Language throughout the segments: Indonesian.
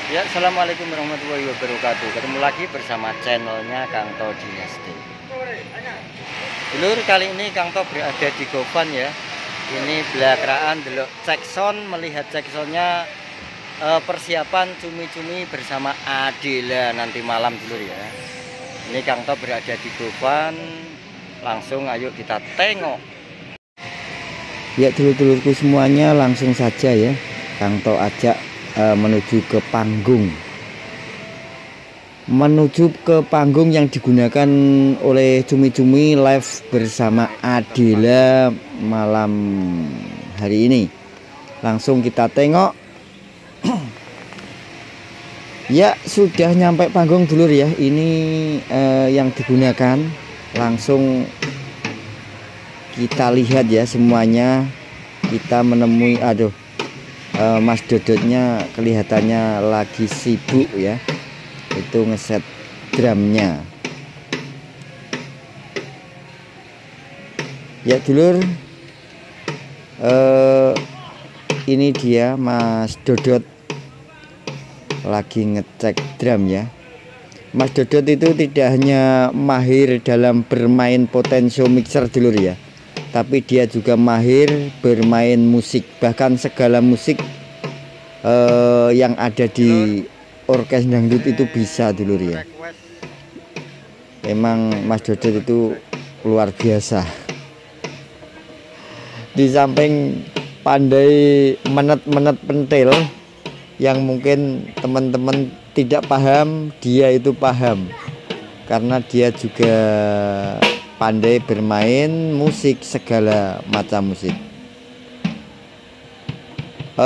Ya, assalamualaikum warahmatullahi wabarakatuh. Ketemu lagi bersama channelnya Kang To Dinasti. Dulur, kali ini Kang To berada di Govan ya. Ini belakraan delok cek sound, melihat cek soundnya persiapan cumi-cumi bersama Adela nanti malam dulur ya. Ini Kang To berada di Govan. Langsung ayo kita tengok. Ya dulur-dulurku semuanya, langsung saja ya Kang To ajak menuju ke panggung yang digunakan oleh Cumi-Cumi live bersama Adela malam hari ini. Langsung kita tengok. Ya, sudah nyampe panggung dulur ya. Ini yang digunakan. Langsung kita lihat ya semuanya. Kita menemui, aduh, Mas Dodotnya kelihatannya lagi sibuk ya, itu ngeset drumnya. Ya dulur, ini dia Mas Dodot lagi ngecek drum ya. Mas Dodot itu tidak hanya mahir dalam bermain potensio mixer dulur ya, tapi dia juga mahir bermain musik. Bahkan segala musik yang ada di orkes dangdut itu bisa dulur ya. Emang Mas Dodot itu luar biasa. Di samping pandai menet-menet pentil yang mungkin teman-teman tidak paham, dia itu paham, karena dia juga pandai bermain musik, segala macam musik.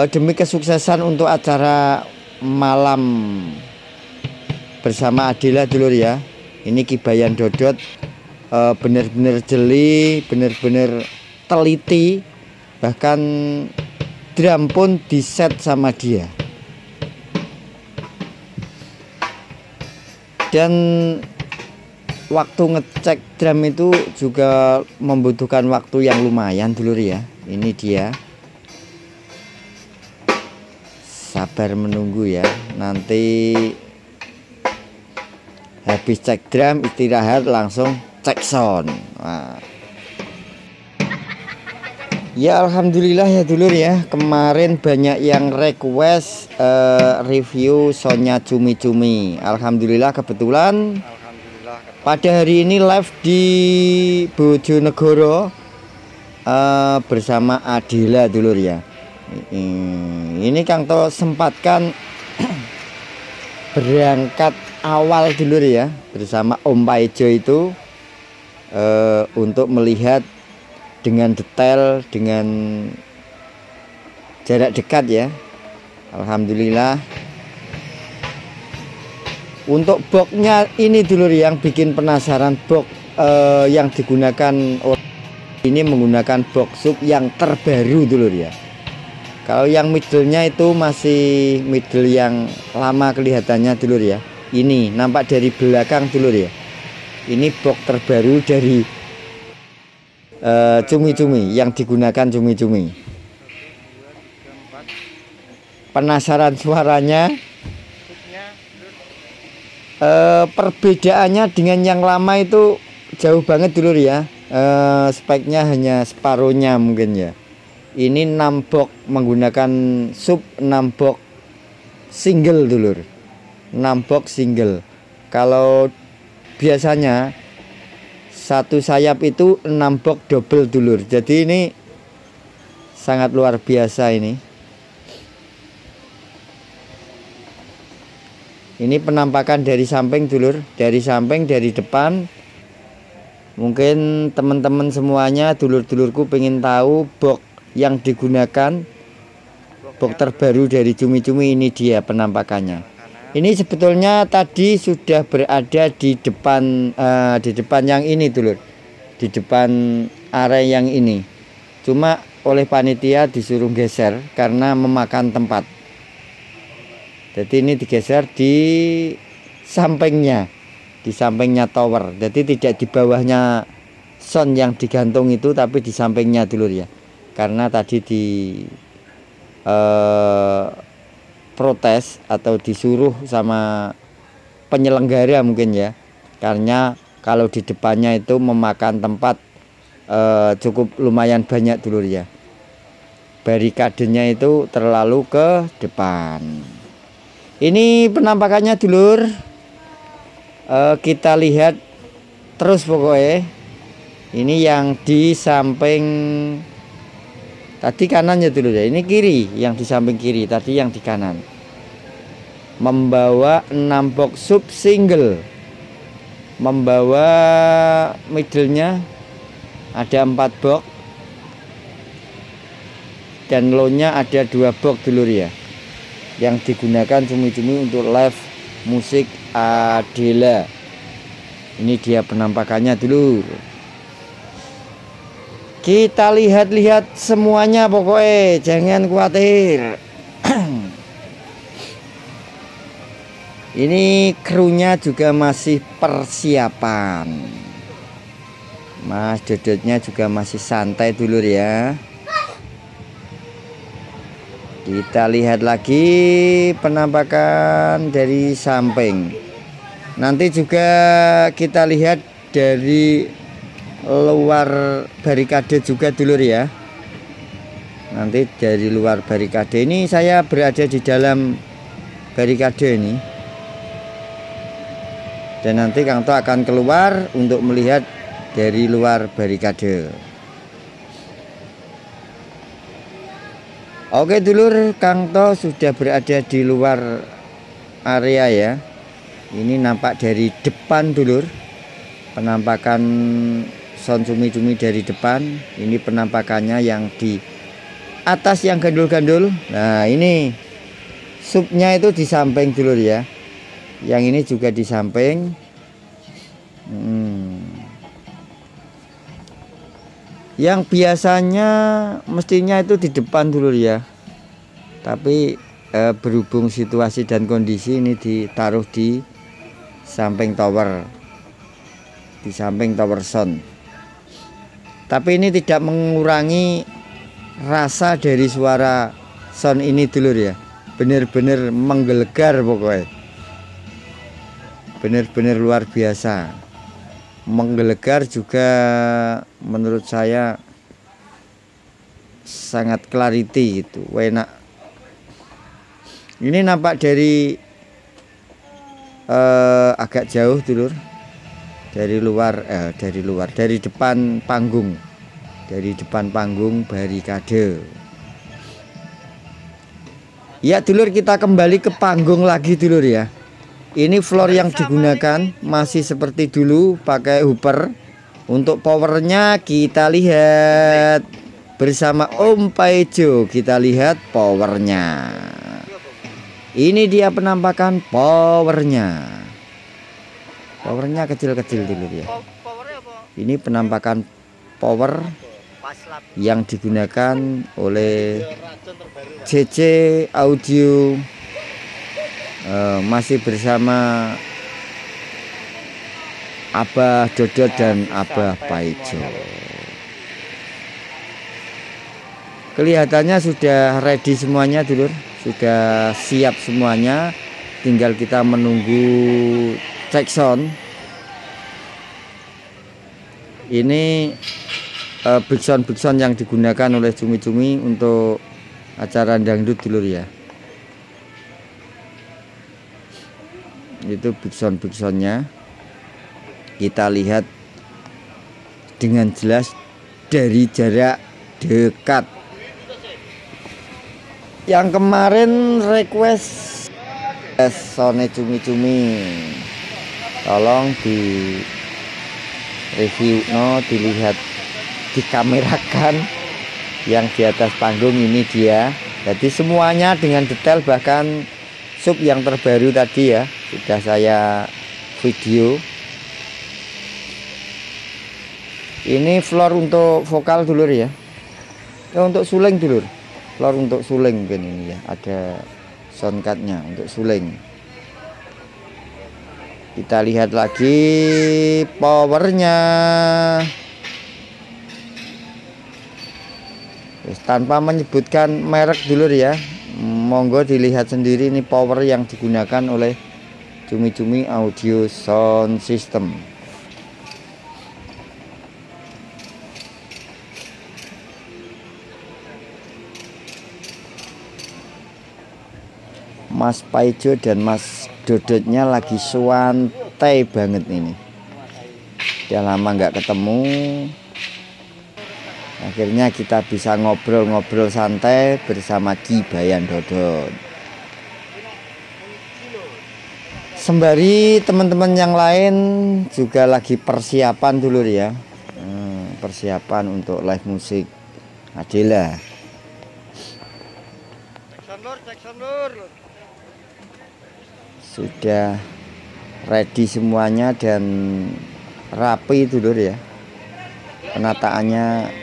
Demi kesuksesan untuk acara malam bersama Adela dulur ya, ini Kibayan Dodot bener-bener jeli, bener-bener teliti, bahkan drum pun diset sama dia. Dan waktu ngecek drum itu juga membutuhkan waktu yang lumayan dulur ya. Ini dia. Sabar menunggu ya. Nanti habis cek drum, istirahat, langsung cek sound. Nah. Ya alhamdulillah ya dulur ya. Kemarin banyak yang request review soundnya Cumi-Cumi. Alhamdulillah kebetulan pada hari ini live di Bojonegoro bersama Adela dulur ya. Ini Kang To sempatkan berangkat awal dulur ya bersama Om Paijo itu untuk melihat dengan detail, dengan jarak dekat ya. Alhamdulillah. Untuk boxnya ini dulur yang bikin penasaran, box yang digunakan ini menggunakan box sub yang terbaru dulur ya. Kalau yang middle-nya itu masih middle yang lama kelihatannya dulur ya. Ini nampak dari belakang dulur ya. Ini box terbaru dari Cumi-Cumi yang digunakan Cumi-Cumi. Penasaran suaranya? Perbedaannya dengan yang lama itu jauh banget dulur ya. Speknya hanya separuhnya mungkin ya. Ini 6 box menggunakan sub 6 box single dulur. 6 box single. Kalau biasanya satu sayap itu 6 box double dulur. Jadi ini sangat luar biasa ini. Ini penampakan dari samping dulur, dari samping, dari depan. Mungkin teman-teman semuanya, dulur-dulurku pengen tahu box yang digunakan, box terbaru dari Cumi-Cumi. Ini dia penampakannya. Ini sebetulnya tadi sudah berada di depan yang ini dulur, di depan area yang ini. Cuma oleh panitia disuruh geser karena memakan tempat. Jadi ini digeser di sampingnya, tower. Jadi tidak di bawahnya sound yang digantung itu, tapi di sampingnya dulur ya. Karena tadi di protes atau disuruh sama penyelenggara mungkin ya, karena kalau di depannya itu memakan tempat cukup lumayan banyak dulur ya. Barikadenya itu terlalu ke depan. Ini penampakannya dulur. Kita lihat terus pokoknya. Ini yang di samping tadi kanan ya dulur ya. Ini kiri, yang di samping kiri, tadi yang di kanan. Membawa 6 box sub single. Membawa middle-nya ada 4 box. Dan low-nya ada 2 box dulur ya. Yang digunakan cumi-cumi untuk live musik Adela. Ini dia penampakannya dulu. Kita lihat-lihat semuanya pokoknya, jangan khawatir. Ini krunya juga masih persiapan. Mas Dodotnya juga masih santai dulur ya. Kita lihat lagi penampakan dari samping. Nanti juga kita lihat dari luar barikade juga dulur ya. Nanti dari luar barikade ini saya berada di dalam barikade ini. Dan nanti Kang To akan keluar untuk melihat dari luar barikade. Oke dulur, Kang To sudah berada di luar area ya. Ini nampak dari depan dulur. Penampakan sound cumi-cumi dari depan. Ini penampakannya yang di atas yang gandul-gandul. Nah ini subnya itu di samping dulur ya. Yang ini juga di samping. Yang biasanya mestinya itu di depan dulu ya. Tapi berhubung situasi dan kondisi ini ditaruh di samping tower. Di samping tower sound. Tapi ini tidak mengurangi rasa dari suara sound ini dulur ya. Bener-bener menggelegar pokoknya. Bener-bener luar biasa. Menggelegar juga menurut saya sangat clarity gitu, enak. Ini nampak dari agak jauh dulur, dari depan panggung barikade. Ya dulur, kita kembali ke panggung lagi dulur ya. Ini floor yang digunakan masih seperti dulu, pakai hooper. Untuk powernya kita lihat bersama Om Paijo. Kita lihat powernya. Ini dia penampakan powernya. Powernya kecil-kecil dulu ya. Ini penampakan power yang digunakan oleh CC Audio. Masih bersama Abah Dodot dan Abah Paijo. Kelihatannya sudah ready semuanya dulur, sudah siap semuanya. Tinggal kita menunggu cek sound. Ini big sound yang digunakan oleh cumi-cumi untuk acara dangdut dulur ya. Itu big soundnya kita lihat dengan jelas dari jarak dekat. Yang kemarin request sound cumi-cumi, tolong di review dilihat, dikamerakan yang di atas panggung. Ini dia, jadi semuanya dengan detail, bahkan sub yang terbaru tadi ya sudah saya video. Ini floor untuk vokal dulur ya. Untuk suling dulur, floor untuk suling mungkin ini ya, ada sound cardnya untuk suling. Kita lihat lagi powernya. Tanpa menyebutkan merek dulur ya, Monggo dilihat sendiri ini power yang digunakan oleh Cumi-Cumi Audio Sound System. Mas Paijo dan Mas Dodotnya lagi santai banget ini. Udah lama nggak ketemu. Akhirnya kita bisa ngobrol-ngobrol santai bersama Ki Bayan Dodot. Sembari teman-teman yang lain juga lagi persiapan dulu ya. Persiapan untuk live musik Adela. Sudah ready semuanya dan rapi dulur ya. Penataannya.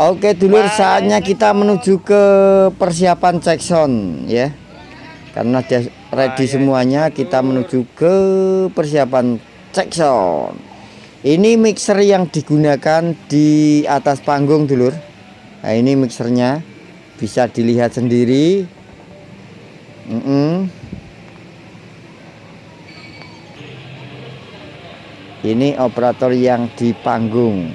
Oke dulur, saatnya kita menuju ke persiapan cek sound ya. Karena sudah ready semuanya, kita menuju ke persiapan cek sound. Ini mixer yang digunakan di atas panggung dulur. Nah ini mixernya. Bisa dilihat sendiri. Ini operator yang di panggung.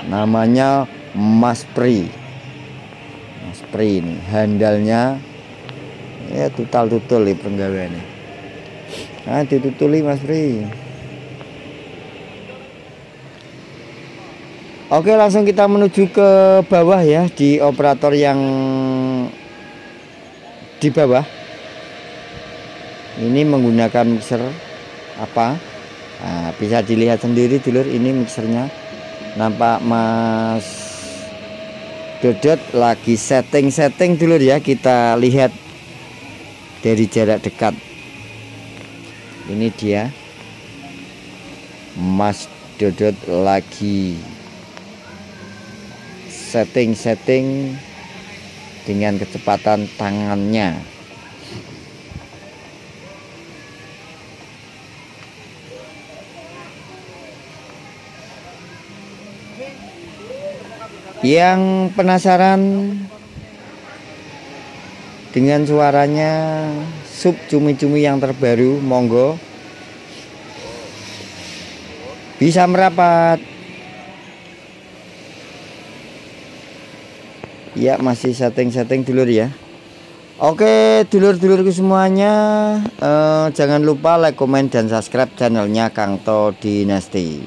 Namanya Mas Pri. Mas Pri ini handalnya ya tutul ya penggaweannya. Nah ditutuli Mas Pri. Oke, langsung kita menuju ke bawah ya, di operator yang di bawah. Ini menggunakan mixer apa? Nah, bisa dilihat sendiri dulur, ini mixernya. Nampak Mas Dodot lagi setting dulur ya, kita lihat dari jarak dekat. Ini dia Mas Dodot lagi setting dengan kecepatan tangannya. Yang penasaran dengan suaranya sub Cumi-Cumi yang terbaru, monggo bisa merapat. Ya masih setting dulur ya. Oke dulur-dulurku semuanya, jangan lupa like, komen, dan subscribe channelnya Kang To Dinasti.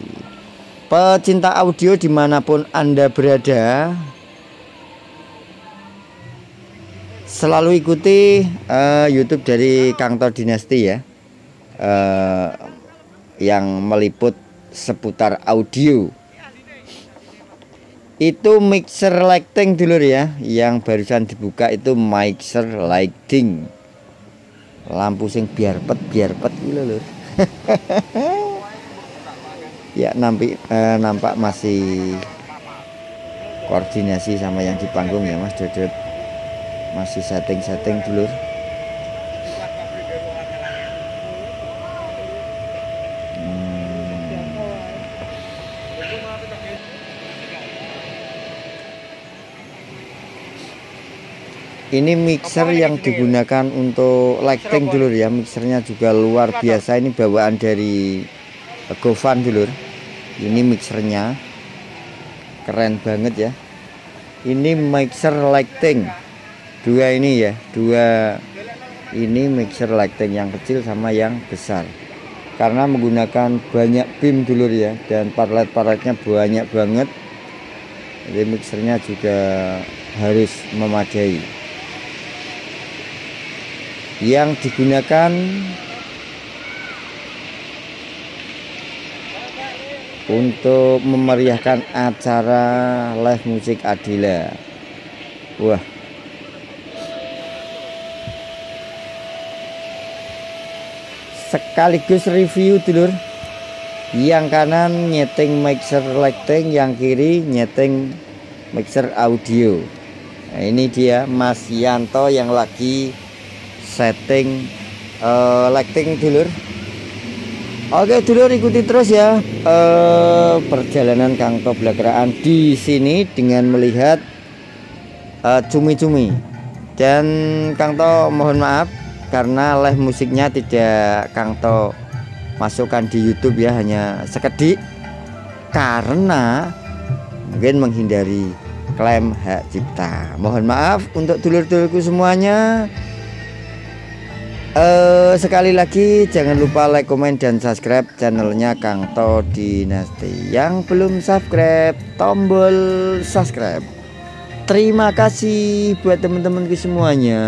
Pecinta audio dimanapun Anda berada, selalu ikuti YouTube dari Kang To Dinasti ya, yang meliput seputar audio. Itu mixer lighting dulur ya, yang barusan dibuka itu mixer lighting. Lampu sing biar pet lho. Ya nampak masih koordinasi sama yang di panggung ya Mas Dodot. Masih setting dulur. Ini mixer yang digunakan untuk lighting dulur ya. Mixernya juga luar biasa. Ini bawaan dari Govan dulur. Ini mixernya keren banget ya. Ini mixer lighting. Dua ini ya. Dua ini mixer lighting, yang kecil sama yang besar. Karena menggunakan banyak pin dulur ya. Dan parlet-parletnya banyak banget. Jadi mixernya juga harus memadai. Yang digunakan untuk memeriahkan acara live musik Adela. Wah, sekaligus review dulur. Yang kanan nyeting mixer lighting, yang kiri nyeting mixer audio. Nah, ini dia Mas Yanto yang lagi setting lighting dulur. Oke dulur, ikuti terus ya perjalanan Kang To Blakraan di sini dengan melihat cumi-cumi. Dan Kang To mohon maaf karena live musiknya tidak Kang To masukkan di YouTube ya, hanya sekedik karena mungkin menghindari klaim hak cipta. Mohon maaf untuk dulur-dulurku semuanya. Sekali lagi jangan lupa like, komen, dan subscribe channelnya Kang To Dinasti. Yang belum subscribe, tombol subscribe. Terima kasih buat teman-temanku semuanya.